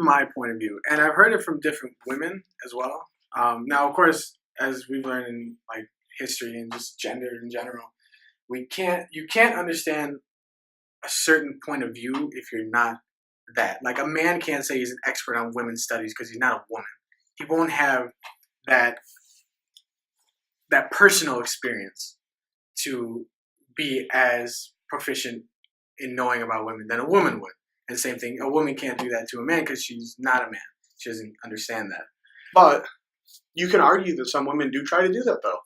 from my point of view, and I've heard it from different women as well. Now, of course, as we've learned in like history and just gender in general, you can't understand a certain point of view if you're not that. Like a man can't say he's an expert on women's studies because he's not a woman. He won't have that personal experience to be as proficient in knowing about women than a woman would. And same thing, a woman can't do that to a man because she's not a man. She doesn't understand that. But you can argue that some women do try to do that, though.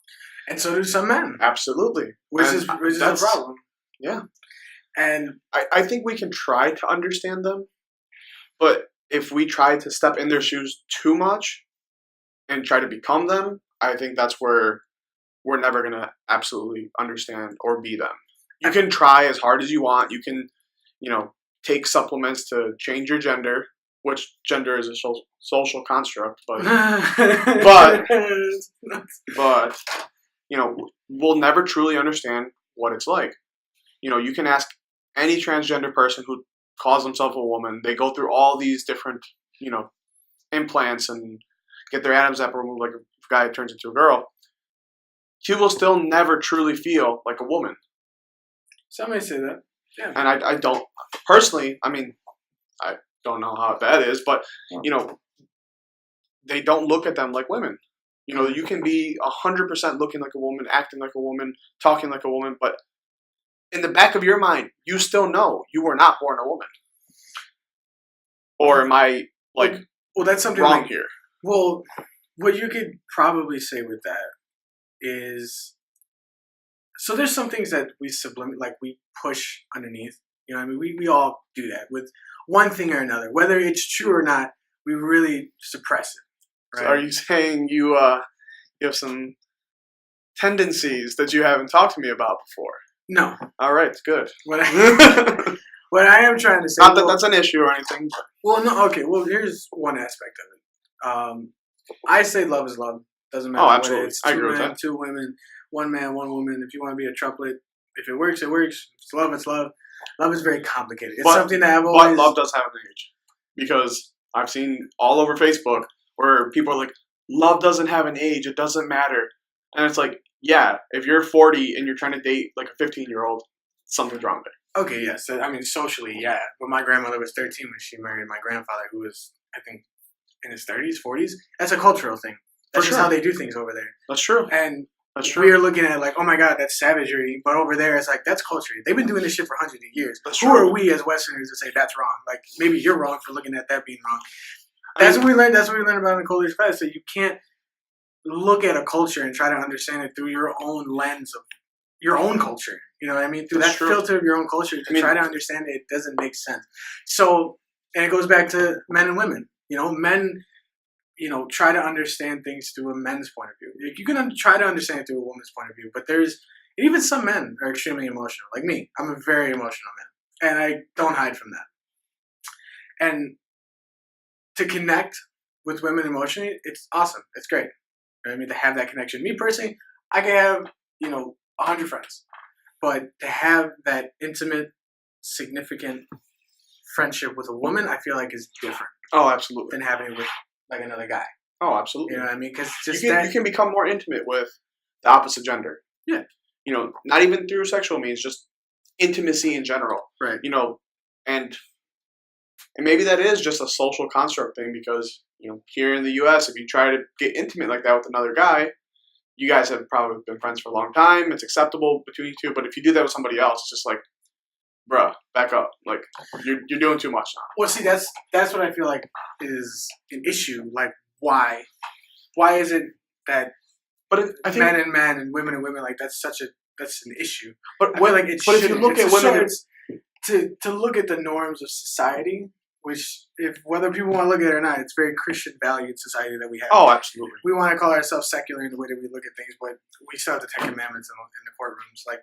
And so do some men. Absolutely. Which is a problem. Yeah. And I think we can try to understand them, but if we try to step in their shoes too much and try to become them, I think that's where we're never going to absolutely understand or be them. You can try as hard as you want. You can, take supplements to change your gender, which gender is a social construct, but we'll never truly understand what it's like. You can ask any transgender person who calls themselves a woman. They go through all these different, implants and get their Adam's apple removed like a guy turns into a girl. He will still never truly feel like a woman. Some may say that. Yeah. And I don't, personally, I don't know how bad it is, but, they don't look at them like women. You can be 100% looking like a woman, acting like a woman, talking like a woman, but in the back of your mind, you still know you were not born a woman. Or am I, that's something wrong here? Well, what you could probably say with that is, so there's some things that we we push underneath. We all do that with one thing or another. Whether it's true or not, we really suppress it. Right? So are you saying you have some tendencies that you haven't talked to me about before? No. All right, good. What I am trying to say... Not that that's an issue or anything. But. Well, no, okay. Well, here's one aspect of it. I say love is love. Doesn't matter whether it's two men, two women, one man, one woman. If you want to be a triplet, if it works, it works. If it's love, it's love. Love is very complicated. It's something that I've always... But love does have an age. Because I've seen all over Facebook where people are like, love doesn't have an age. It doesn't matter. And it's like, yeah, if you're 40 and you're trying to date like a 15-year-old, something's wrong there. Okay, yes. Socially, yeah. But my grandmother was 13 when she married my grandfather, who was, I think, in his 30s, 40s. That's a cultural thing. That's just how they do things over there. That's true. And we are looking at it like, oh my God, that's savagery. But over there, it's like, that's culture. They've been doing this shit for hundreds of years. Who are we as Westerners to say that's wrong? Like, maybe you're wrong for looking at that being wrong. That's what we learned. That's what we learned about in Coleridge class. So you can't look at a culture and try to understand it through your own lens of your own culture. You know what I mean? Through that filter of your own culture to try to understand it, it doesn't make sense. So, and it goes back to men and women. Men, try to understand things through a men's point of view. You can try to understand it through a woman's point of view, but even some men are extremely emotional. Like me, I'm a very emotional man, and I don't hide from that. And to connect with women emotionally, it's awesome. It's great. You know what I mean? To have that connection. Me personally, I can have, 100 friends. But to have that intimate, significant friendship with a woman, I feel like is different. Oh, absolutely. Than having it with like another guy. Oh, absolutely. You know what I mean? Because you can become more intimate with the opposite gender. Yeah. Not even through sexual means, just intimacy in general. Right. And maybe that is just a social construct thing because, here in the U.S., if you try to get intimate like that with another guy, you guys have probably been friends for a long time. It's acceptable between you two. But if you do that with somebody else, it's just like, bruh, back up. Like, you're doing too much now. Well, see, that's what I feel like is an issue. Like, why? Why is it that I think men and men and women, like, that's an issue. But if you look at women... To look at the norms of society, which, whether people want to look at it or not, it's very Christian valued society that we have. Oh, absolutely. We want to call ourselves secular in the way that we look at things, but we still have the Ten Commandments in the courtrooms. Like,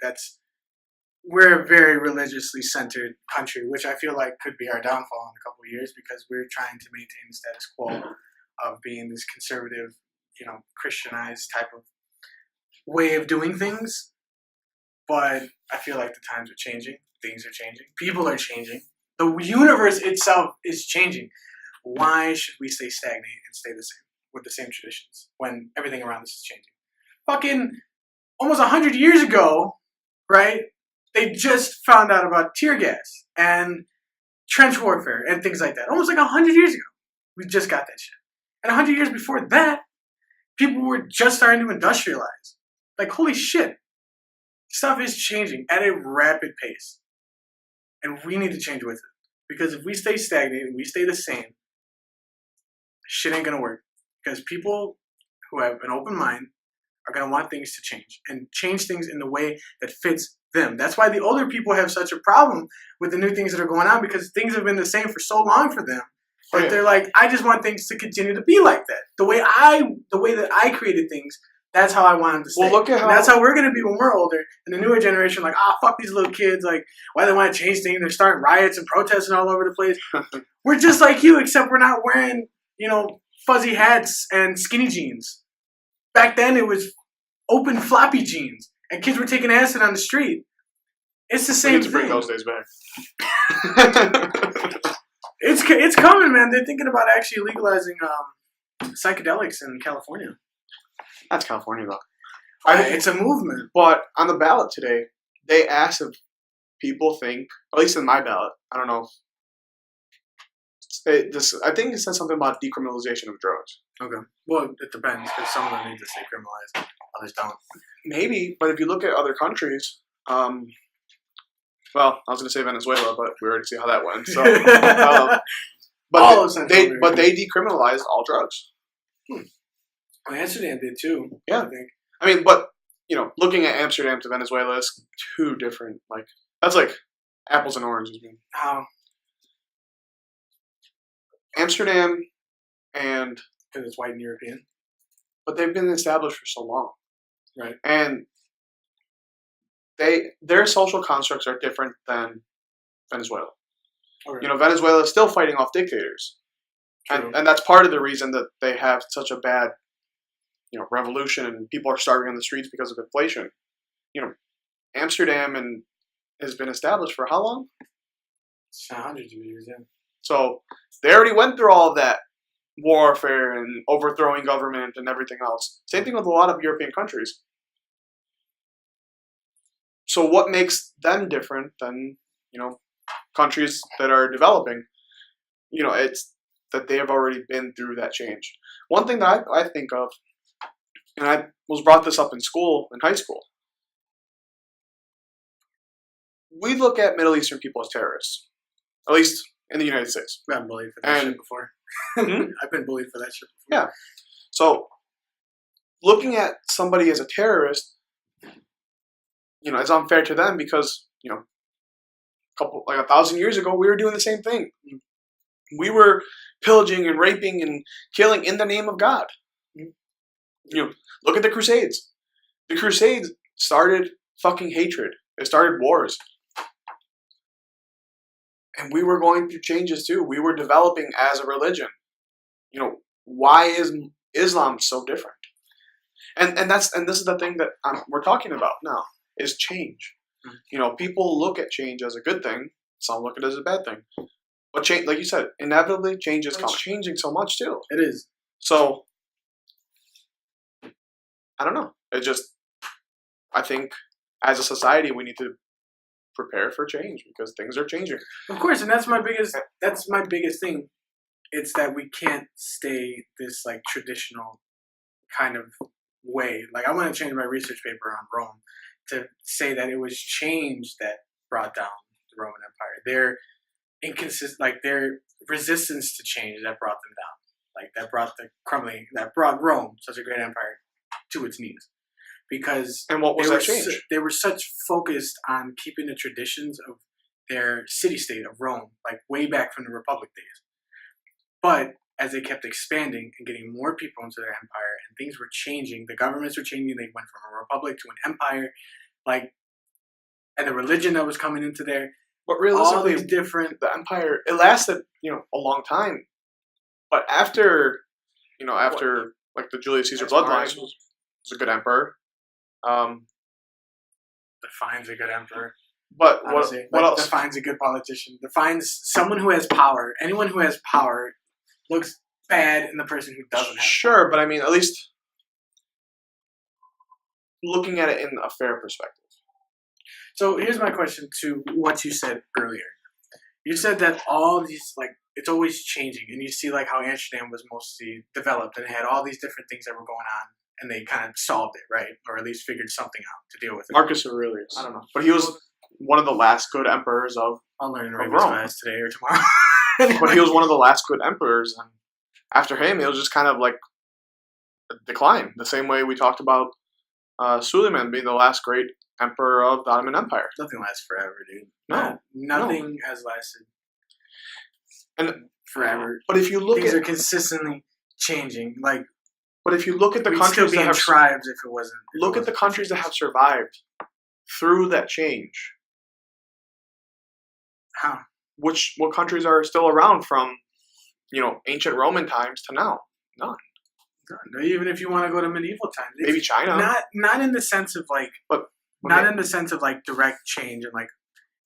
we're a very religiously centered country, which I feel like could be our downfall in a couple of years because we're trying to maintain the status quo of being this conservative, Christianized type of way of doing things. But I feel like the times are changing. Things are changing. People are changing. The universe itself is changing. why should we stay stagnant and stay the same with the same traditions when everything around us is changing? Fucking almost 100 years ago, right? They just found out about tear gas and trench warfare and things like that. Almost like 100 years ago, we just got that shit. And 100 years before that, people were just starting to industrialize. Like, holy shit. Stuff is changing at a rapid pace. And we need to change with it. Because if we stay stagnant and we stay the same, shit ain't gonna work. Because people who have an open mind are gonna want things to change. And change things in the way that fits them. That's why the older people have such a problem with the new things that are going on. Because things have been the same for so long for them. That they're like, I just want things to continue to be like that. The way that I created things, that's how I want them to stay. Well, look at how... And that's how we're going to be when we're older. And the newer generation, like, fuck these little kids. Like, why they want to change things? They're starting riots and protesting all over the place. We're just like you, except we're not wearing, fuzzy hats and skinny jeans. Back then, it was open floppy jeans. And kids were taking acid on the street. It's the same thing. We need to bring those days back. It's coming, man. They're thinking about actually legalizing psychedelics in California. That's California, though. It's a movement. But on the ballot today, they asked if people think, at least in my ballot, I don't know. I think it says something about decriminalization of drugs. Okay. Well, it depends, because some of them need to stay criminalized, others don't. Maybe, but if you look at other countries, well, I was going to say Venezuela, but we already see how that went. So, but they decriminalized all drugs. Well, Amsterdam did too. Yeah, I think. I mean, but looking at Amsterdam to Venezuela is two different. Like that's like apples and oranges. Man. How? Amsterdam and because it's white and European, but they've been established for so long, right? And their social constructs are different than Venezuela. Okay. Venezuela is still fighting off dictators. And that's part of the reason that they have such a bad, revolution and people are starving on the streets because of inflation. Amsterdam has been established for how long? It's hundreds of years, yeah. So they already went through all of that warfare and overthrowing government and everything else. Same thing with a lot of European countries. So what makes them different than, countries that are developing? It's that they have already been through that change. One thing that I think of, and I was brought this up in high school. We look at Middle Eastern people as terrorists, at least in the United States. I've been bullied for that shit before. I've been bullied for that shit before. Yeah. So looking at somebody as a terrorist, it's unfair to them because, 1,000 years ago, we were doing the same thing. We were pillaging and raping and killing in the name of God. Look at the Crusades. The Crusades started fucking hatred. It started wars. And we were going through changes too. We were developing as a religion. Why is Islam so different? And this is the thing that we're talking about now. Is change. People look at change as a good thing. Some look at it as a bad thing. But change, like you said, inevitably change is changing so much too. It is. So, I don't know. I think as a society we need to prepare for change because things are changing. Of course, and that's my biggest thing. It's that we can't stay this like traditional kind of way. Like I want to change my research paper on Rome to say that it was change that brought down the Roman Empire. Their resistance to change that brought them down. Like that brought Rome, such a great empire, to its knees. And what was that change? They were such focused on keeping the traditions of their city-state of Rome, like way back from the Republic days. But as they kept expanding and getting more people into their empire and things were changing, the governments were changing, they went from a republic to an empire, and the religion that was coming into there. But realistically, all these different... The empire, it lasted, a long time. But after the Julius Caesar bloodline was a good emperor. Defines a good emperor. But honestly, what else? Defines a good politician. Defines someone who has power. Anyone who has power looks bad in the person who doesn't have Sure, but I mean, at least looking at it in a fair perspective. So here's my question to what you said earlier. You said that all these, like, it's always changing, and you see, like, how Amsterdam was mostly developed, and it had all these different things that were going on, and they kind of solved it, right? Or at least figured something out to deal with it. Marcus Aurelius. I don't know. But he was one of the last good emperors of I'll learn Rome. Arabic class today or tomorrow. But he was one of the last good emperors, and after him, it was just kind of like a decline. The same way we talked about Suleiman being the last great emperor of the Ottoman Empire. Nothing lasts forever, dude. No. Nothing has lasted And forever. But if you look Things at are consistently changing. Like, but if you look at the we'd countries still be that in have tribes if it wasn't. look at the countries that have survived through that change. How? What countries are still around from, ancient Roman times to now? None. Even if you want to go to medieval times, Maybe China. Not in the sense of like, in the sense of like direct change and like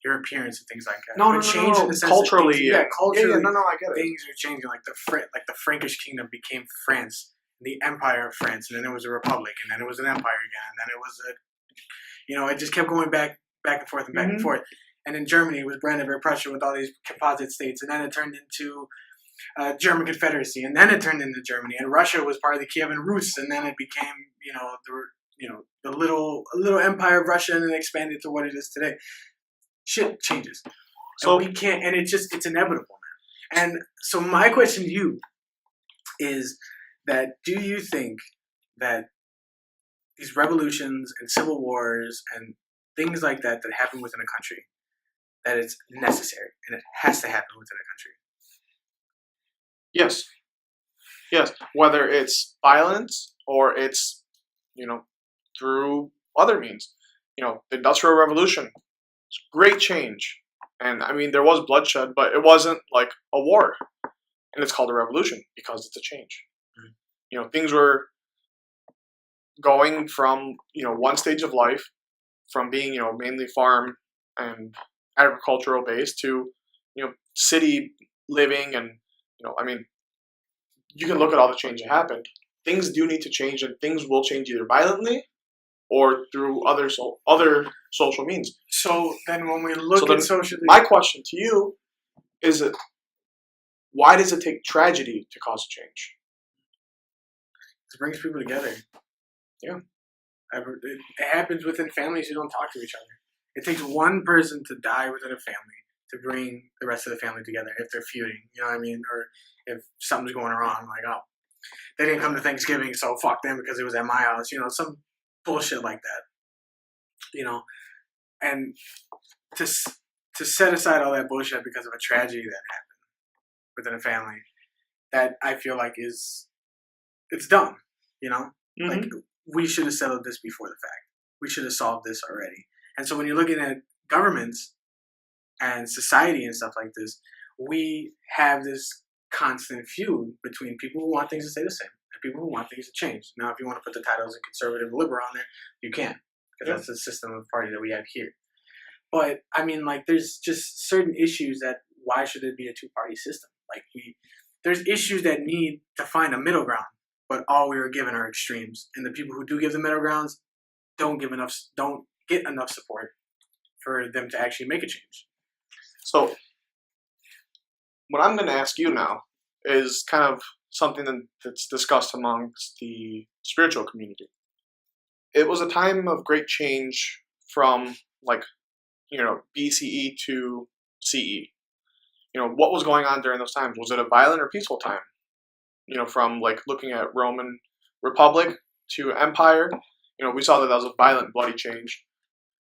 your appearance and things like that. No. In the sense Culturally, culturally, no, I get it. things are changing. Like the Frankish kingdom became France, the Empire of France, and then it was a republic, and then it was an empire again, and then it was it just kept going back and forth and back and forth. And in Germany, it was Brandenburg Prussia with all these composite states, and then it turned into German Confederacy, and then it turned into Germany, and Russia was part of the Kievan Rus, and then it became the little empire of Russia, and then expanded to what it is today. Shit changes, so we can't, and it's inevitable, man. And so my question to you is that: do you think that these revolutions and civil wars and things like that happen within a country, that it's necessary and it has to happen within a country? Yes. Whether it's violence or it's, through other means. The Industrial Revolution, it's great change. And I mean, there was bloodshed, but it wasn't like a war. And it's called a revolution because it's a change. Mm-hmm. Things were going from, one stage of life, from being, mainly farm and agricultural based to, city living and, you can look at all the change that happened. Things do need to change, and things will change either violently or through other social means. So then when we look at socially... My question to you is, why does it take tragedy to cause a change? It brings people together. Yeah. It happens within families who don't talk to each other. It takes one person to die within a family to bring the rest of the family together if they're feuding, you know what I mean? Or if something's going wrong, like, oh, they didn't come to Thanksgiving, so fuck them because it was at my house, some bullshit like that, and to set aside all that bullshit because of a tragedy that happened within a family, that I feel like it's dumb, Mm-hmm. Like, we should have settled this before the fact. We should have solved this already. And so when you're looking at governments and society and stuff like this, we have this constant feud between people who want things to stay the same and people who want things to change. Now, if you want to put the titles of conservative and liberal on there, you can, because that's the system of party that we have here. But I mean, like, there's just certain issues that why should it be a two-party system? Like, there's issues that need to find a middle ground, but all we are given are extremes, and the people who do give the middle grounds don't get enough support for them to actually make a change. So, what I'm going to ask you now is kind of something that's discussed amongst the spiritual community. It was a time of great change from, BCE to CE. What was going on during those times? Was it a violent or peaceful time? From, looking at Roman Republic to Empire, we saw that was a violent, bloody change.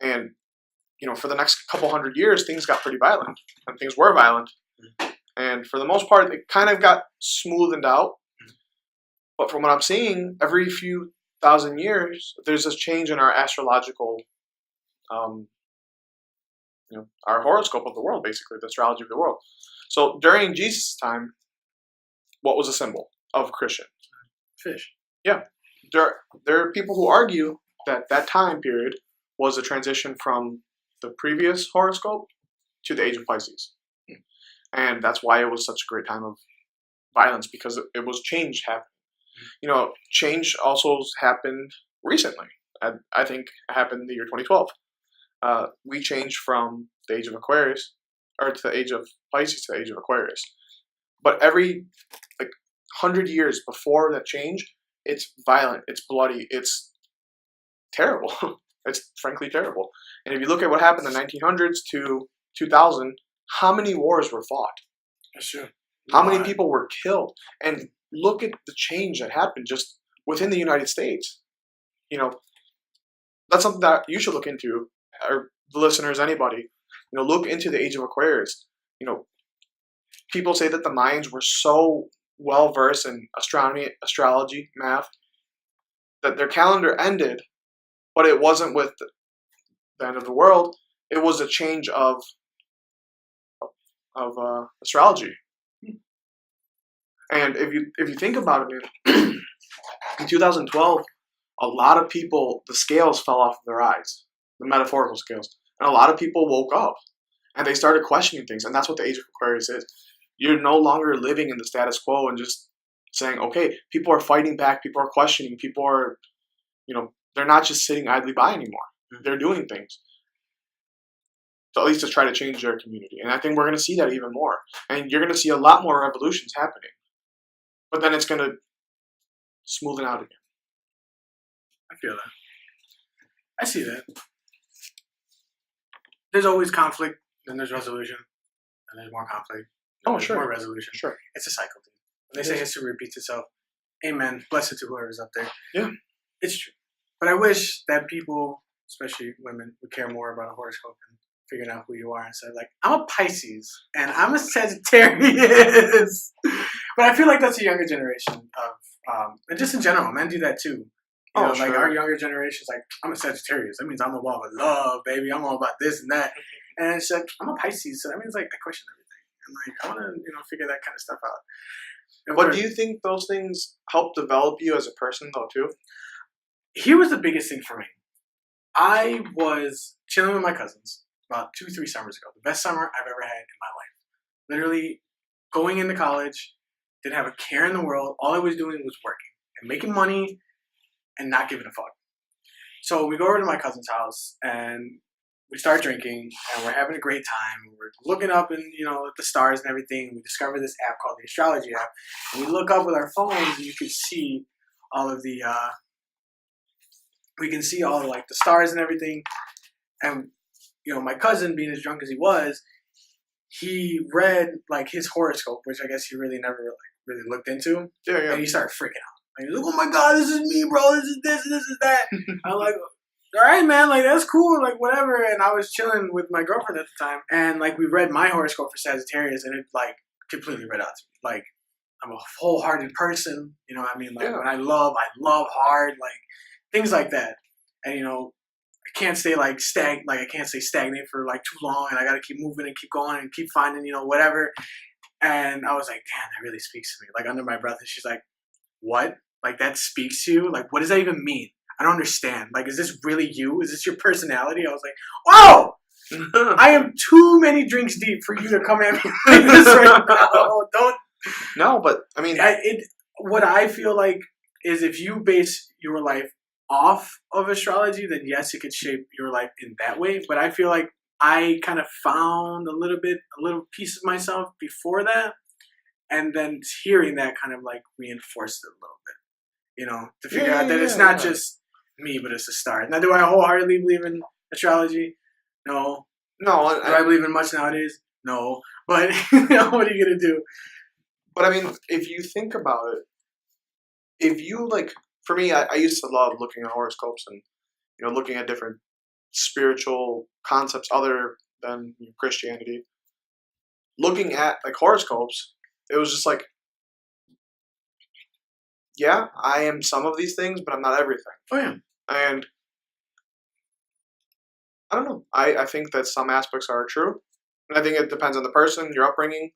And, for the next couple hundred years, things got pretty violent. And things were violent. And for the most part, it kind of got smoothened out. But from what I'm seeing, every few thousand years, there's this change in our astrological, our horoscope of the world, basically, the astrology of the world. So during Jesus' time, what was a symbol of Christian? Fish. Yeah. There are people who argue that time period was a transition from the previous horoscope to the age of Pisces. And that's why it was such a great time of violence because it was change happening. You know, change also happened recently. I think it happened in the year 2012. We changed from the age of Aquarius, or to the age of Pisces to the age of Aquarius. But every 100 years before that change, it's violent, it's bloody, it's terrible. It's frankly terrible. And if you look at what happened in the 1900s to 2000, how many wars were fought? That's true. How many people were killed? And look at the change that happened just within the United States. You know, that's something that you should look into, or the listeners, anybody. You know, look into the age of Aquarius. You know, people say that the Mayans were so well versed in astronomy, astrology, math, that their calendar ended, but it wasn't with the end of the world. It was a change of astrology. And if you think about it, in 2012, a lot of people, the scales fell off of their eyes, the metaphorical scales, and a lot of people woke up and they started questioning things. And that's what the age of Aquarius is. You're no longer living in the status quo and just saying, okay, people are fighting back, people are questioning, people are, they're not just sitting idly by anymore. They're doing things. So at least to try to change their community. And I think we're going to see that even more. And you're going to see a lot more revolutions happening. But then it's going to smoothen out again. I feel that. I see that. There's always conflict, then there's resolution, and there's more conflict. Oh, sure. More resolution. Sure. It's a cycle. When they say history repeats itself, amen. Blessed to whoever's up there. Yeah. It's true. But I wish that people, especially women, would care more about a horoscope and figuring out who you are instead of I'm a Pisces and I'm a Sagittarius. But I feel like that's a younger generation of, and just in general, men do that too. Sure. Our younger generation's I'm a Sagittarius. That means I'm all about love, baby. I'm all about this and that. And it's I'm a Pisces, so that means I question everything. And I want to, figure that kind of stuff out. But do you think those things help develop you as a person though too? Here was the biggest thing for me. I was chilling with my cousins about 2-3 summers ago. The best summer I've ever had in my life. Literally going into college, didn't have a care in the world. All I was doing was working and making money and not giving a fuck. So we go over to my cousin's house and we start drinking and we're having a great time. We're looking up and the stars and everything. We discover this app called the astrology app. And we look up with our phones and you can see all of the the stars and everything. And my cousin, being as drunk as he was, he read his horoscope, which I guess he really never really looked into. Yeah. And he started freaking out. He was like, "Oh my god, this is me, bro. This is this, this is that." I'm like, "All right, man. That's cool. Whatever." And I was chilling with my girlfriend at the time, and we read my horoscope for Sagittarius, and it completely read out to me. I'm a wholehearted person. You know what I mean? When I love hard. Things like that. And I can't stay I can't stay stagnant for too long, and I got to keep moving and keep going and keep finding whatever. And I was like, damn, that really speaks to me. Under my breath, and she's like, what? That speaks to you? What does that even mean? I don't understand. Is this really you? Is this your personality? I was like, oh, I am too many drinks deep for you to come at me like this right now. Don't. No, but I mean, what I feel is if you base your life off of astrology, then yes, it could shape your life in that way. But I feel I kind of found a little piece of myself before that, and then hearing that kind of reinforced it a little bit. To figure out that it's not just me, but it's the stars. Now, do I wholeheartedly believe in astrology? No. No. Do I believe in much nowadays? No. But what are you gonna do? But I mean, if you think about it, if you for me, I used to love looking at horoscopes and looking at different spiritual concepts other than Christianity. Looking at horoscopes, it was just yeah, I am some of these things, but I'm not everything. Oh yeah. And I don't know. I think that some aspects are true, and I think it depends on the person, your upbringing,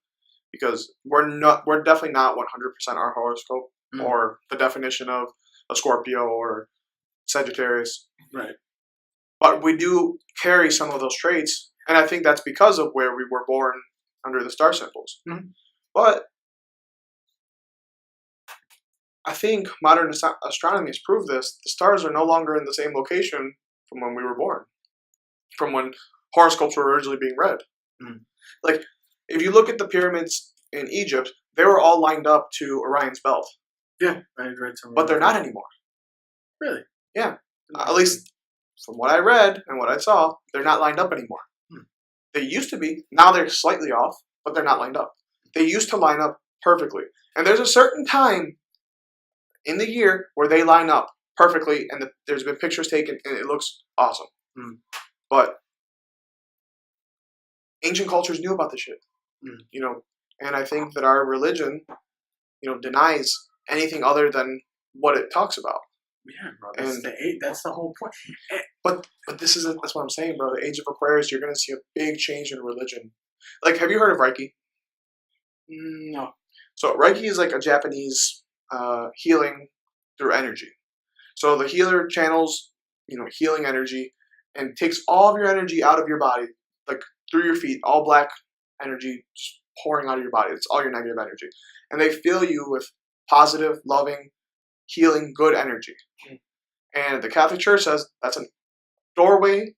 because we're definitely not 100% our horoscope or the definition of a Scorpio or Sagittarius. Right. But we do carry some of those traits, and I think that's because of where we were born under the star symbols. Mm-hmm. But I think modern astronomy has proved this. The stars are no longer in the same location from when we were born, from when horoscopes were originally being read. Mm. Like, if you look at the pyramids in Egypt, they were all lined up to Orion's belt. Yeah, I read some. But they're not anymore. Really? Yeah. At least from what I read and what I saw, they're not lined up anymore. Hmm. They used to be. Now they're slightly off, but they're not lined up. They used to line up perfectly. And there's a certain time in the year where they line up perfectly, and there's been pictures taken, and it looks awesome. Hmm. But ancient cultures knew about this shit. Hmm. You know, and I think that our religion, denies anything other than what it talks about. Yeah, bro. That's the whole point. But that's what I'm saying, bro. The age of Aquarius, you're gonna see a big change in religion. Like, have you heard of Reiki? No. So Reiki is like a Japanese healing through energy. So the healer channels, healing energy, and takes all of your energy out of your body, like through your feet, all black energy just pouring out of your body. It's all your negative energy, and they fill you with positive, loving, healing, good energy. And the Catholic Church says that's a doorway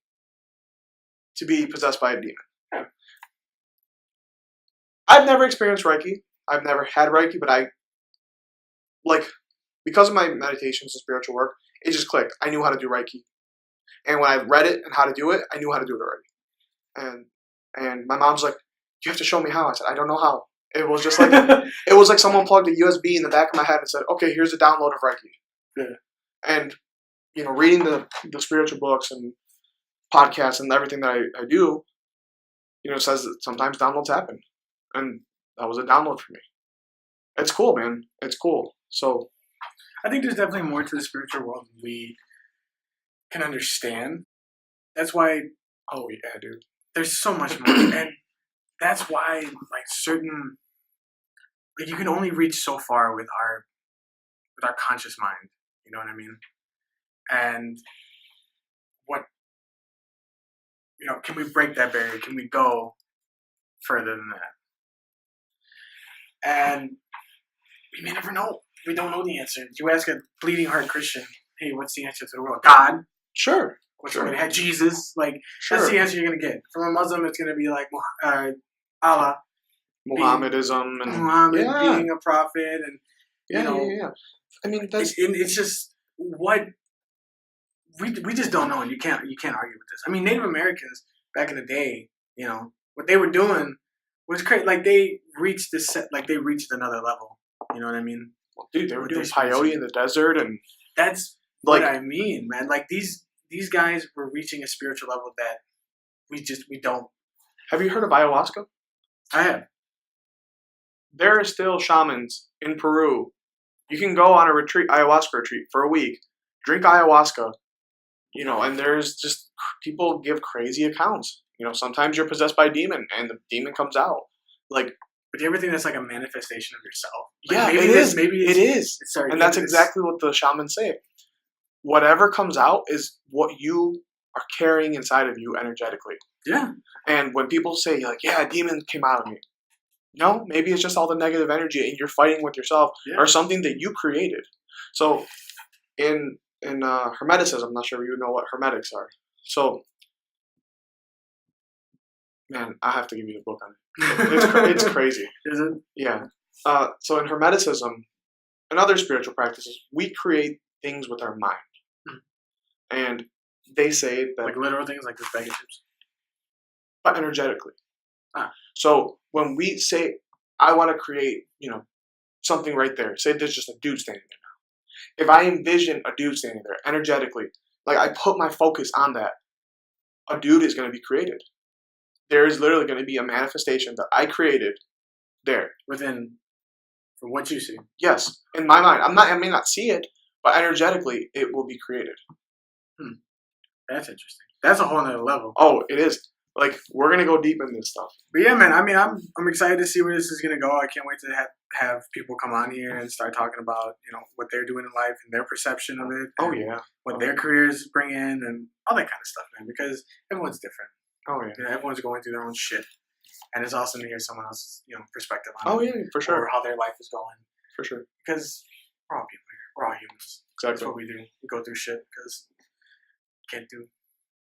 to be possessed by a demon. Yeah. I've never experienced Reiki. I've never had Reiki, but because of my meditations and spiritual work, it just clicked. I knew how to do Reiki. And when I read it and how to do it, I knew how to do it already. And my mom's like, you have to show me how. I said, I don't know how. It was just like it was like someone plugged a USB in the back of my head and said, okay, here's a download of Reiki. Yeah. And reading the spiritual books and podcasts and everything that I do, says that sometimes downloads happen. And that was a download for me. It's cool, man. It's cool. So I think there's definitely more to the spiritual world than we can understand. That's why, oh yeah, dude. There's so much more. And that's why, certain, you can only reach so far with our conscious mind. You know what I mean? And can we break that barrier? Can we go further than that? And we may never know. We don't know the answer. You ask a bleeding heart Christian, hey, what's the answer to the world? God. Sure. Sure. Had Jesus. Sure. That's the answer you're going to get. From a Muslim, it's going to be Allah. Muhammadism. Muhammad being a prophet. And, yeah. I mean, it's just what... We just don't know, and you can't argue with this. I mean, Native Americans back in the day, what they were doing was crazy. They reached they reached another level. You know what I mean? Well, dude, they were doing peyote in the desert, and that's what I mean, man. These guys were reaching a spiritual level that we don't. Have you heard of ayahuasca? I have. There are still shamans in Peru. You can go on a ayahuasca retreat for a week, drink ayahuasca. And there's just people give crazy accounts. Sometimes you're possessed by a demon and the demon comes out. But do you ever think that's like a manifestation of yourself? Yeah, maybe it is. And that's exactly what the shamans say. Whatever comes out is what you are carrying inside of you energetically. Yeah. And when people say, a demon came out of me. No, maybe it's just all the negative energy and you're fighting with yourself or something that you created. So in Hermeticism, I'm not sure you know what Hermetics are. So, man, I have to give you the book on it. It's crazy. Is it? Yeah. So in Hermeticism and other spiritual practices, we create things with our mind. And they say that... literal things like this bag of chips? But energetically. So when we say, I want to create, something right there. Say there's just a dude standing there. If I envision a dude standing there energetically, I put my focus on that, a dude is going to be created. There is literally going to be a manifestation that I created there. From what you see. Yes. In my mind. I may not see it, but energetically it will be created. That's interesting. That's a whole nother level. Oh, it is. We're going to go deep into this stuff. But yeah, man, I mean, I'm excited to see where this is going to go. I can't wait to have people come on here and start talking about, what they're doing in life and their perception of it. Oh, yeah. What their careers bring in and all that kind of stuff, man, because everyone's different. Oh, yeah. Everyone's going through their own shit. And it's awesome to hear someone else's, perspective on it. Oh, yeah, for sure. Or how their life is going. For sure. Because We're all people. We're all humans. That's Exactly. what we do. We go through shit because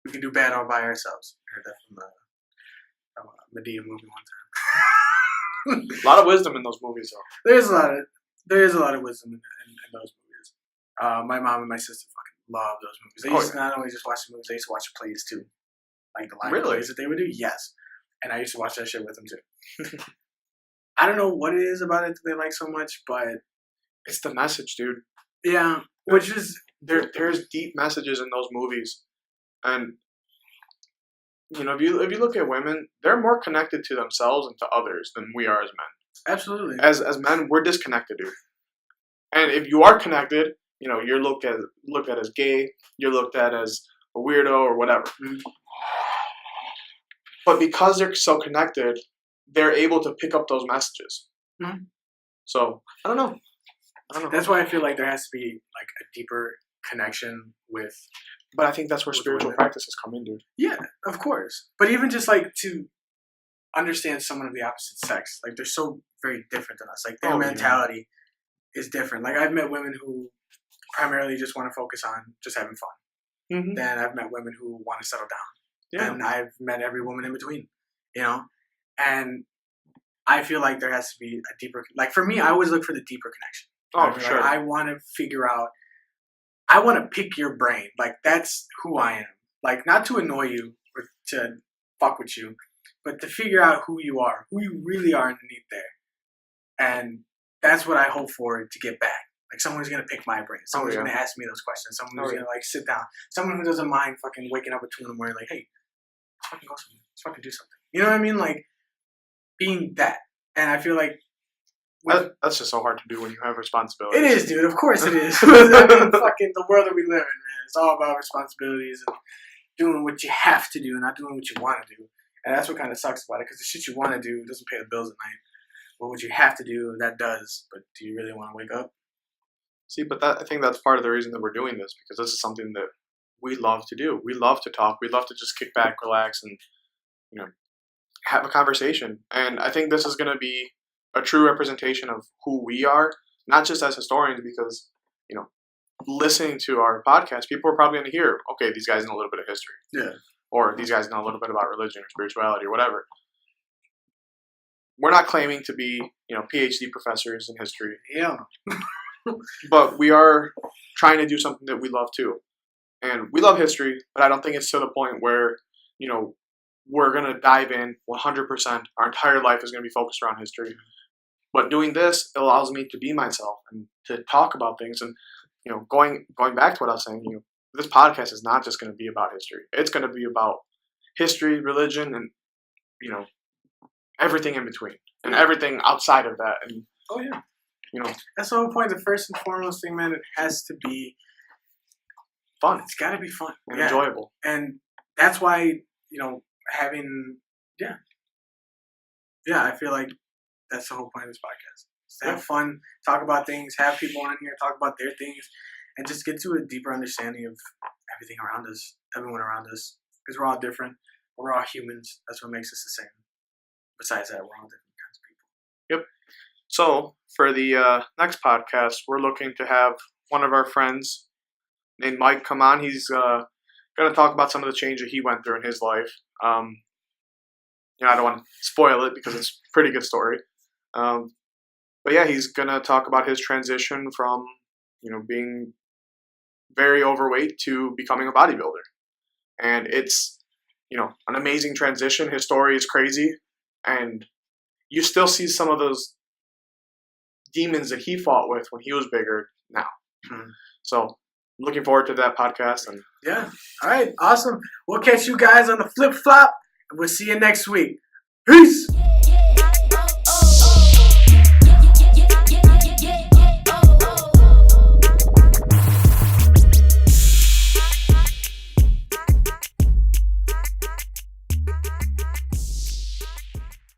we can do bad all by ourselves. I heard that from the Madea movie one time. A lot of wisdom in those movies, though. There is a lot of wisdom in those movies. My mom and my sister fucking love those movies. They used to not only just watch the movies, they used to watch the plays too, like the live plays that they would do. Yes, and I used to watch that shit with them too. I don't know what it is about it that they like so much, but it's the message, dude. Yeah, which is there's deep messages in those movies, and you know, if you look at women, they're more connected to themselves and to others than we are as men. Absolutely. As men, we're disconnected, dude. And if you are connected, you know, you're looked at as gay, you're looked at as a weirdo or whatever. Mm-hmm. But because they're so connected, they're able to pick up those messages. Mm-hmm. So I don't know. That's why I feel like there has to be like a deeper connection with. But I think that's where spiritual practices come in, dude. Yeah, of course. But even just like to understand someone of the opposite sex, like they're so very different than us. Like their mentality is different. Like I've met women who primarily just want to focus on just having fun. Mm-hmm. Then I've met women who want to settle down. Yeah. And I've met every woman in between, you know? And I feel like there has to be a deeper, like for me, I always look for the deeper connection. Oh, for sure. Like I want to figure out, I want to pick your brain. Like that's who I am. Like not to annoy you or to fuck with you, but to figure out who you are, who you really are underneath there. And that's what I hope for to get back. Like someone who's gonna pick my brain. Someone who's gonna ask me those questions. Someone who's gonna like sit down. Someone who doesn't mind fucking waking up at 2 a.m. like, hey, let's fucking go somewhere. Let's fucking do something. You know what I mean? Like being that. And I feel like that's just so hard to do when you have responsibilities. It is, dude. Of course it is. I mean, fucking the world that we live in, man. It's all about responsibilities and doing what you have to do, not doing what you want to do. And that's what kind of sucks about it, because the shit you want to do doesn't pay the bills at night. But what you have to do, that does. But do you really want to wake up? See, but I think that's part of the reason that we're doing this, because this is something that we love to do. We love to talk. We love to just kick back, relax, and you know, have a conversation. And I think this is going to be a true representation of who we are, not just as historians, because you know, listening to our podcast, people are probably going to hear, okay, these guys know a little bit of history, yeah, or these guys know a little bit about religion or spirituality or whatever. We're not claiming to be, you know, PhD professors in history. Yeah. But we are trying to do something that we love too. And we love history, but I don't think it's to the point where, you know, we're going to dive in 100%. Our entire life is going to be focused around history. But doing this, it allows me to be myself and to talk about things. And, you know, going back to what I was saying, you know, this podcast is not just going to be about history. It's going to be about history, religion, and, you know, everything in between and everything outside of that. And oh yeah, you know, that's the whole point. The first and foremost thing, man, it has to be fun. It's got to be fun and enjoyable. And that's why, you know, having I feel like that's the whole point of this podcast. Just to have fun, talk about things, have people on here talk about their things, and just get to a deeper understanding of everything around us, everyone around us, because we're all different. We're all humans. That's what makes us the same. Besides that, we're all different kinds of people. Yep. So for the next podcast, we're looking to have one of our friends named Mike come on. He's going to talk about some of the change that he went through in his life. You know, I don't want to spoil it because it's a pretty good story. But yeah, he's going to talk about his transition from, you know, being very overweight to becoming a bodybuilder. And it's, you know, an amazing transition. His story is crazy. And you still see some of those demons that he fought with when he was bigger now. Mm-hmm. So looking forward to that podcast. And yeah. All right. Awesome. We'll catch you guys on the flip flop. And we'll see you next week. Peace.